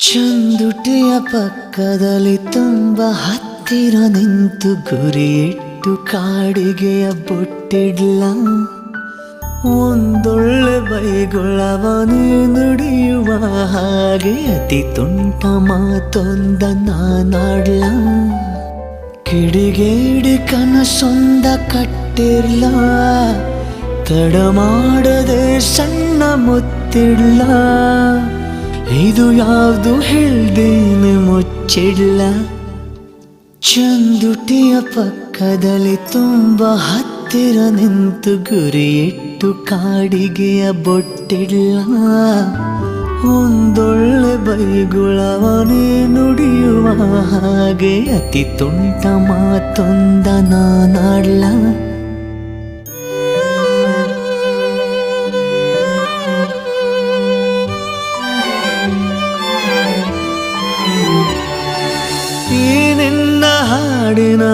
ಚಂದುಟಿಯ ಪಕ್ಕದಲ್ಲಿ ತುಂಬ ಹತ್ತಿರ ನಿಂತು ಗುರಿಯಿಟ್ಟು ಕಾಡಿಗೆಯ ಬೊಟ್ಟಿಡ್ಲ ಒಂದೊಳ್ಳೆ ಬೈಗುಳವನೇ ನುಡಿಯುವ ಹಾಗೆ ಅತಿ ತುಂಟ ಮಾತೊಂದ ನಾನಾಡ್ಲ ಕಿಡಿಗೇಡಿ ಕನಸೊಂದ ಕಟ್ಟಿರ್ಲ ತಡ ಮಾಡದೆ ಸಣ್ಣ ಮುತ್ತಿಡ್ಲ ಇದು ಯಾವ್ದು ಹೇಳ್ದೇನೆ ಮುಚ್ಚಿಡ್ಲ ಚಂದುಟಿಯ ಪಕ್ಕದಲ್ಲಿ ತುಂಬ ಹತ್ತಿರ ನಿಂತು ಗುರಿಯಿಟ್ಟು ಕಾಡಿಗೆಯ ಬೊಟ್ಟಿಡ್ಲ ಒಂದೊಳ್ಳೆ ಬೈಗುಳವನೇ ನುಡಿಯುವ ಹಾಗೆ ಅತಿ ತುಂಟ ಮಾತೊಂದ ನಾನಾಡ್ಲ ಈ ನಿನ್ನ ಹಾಡಿನ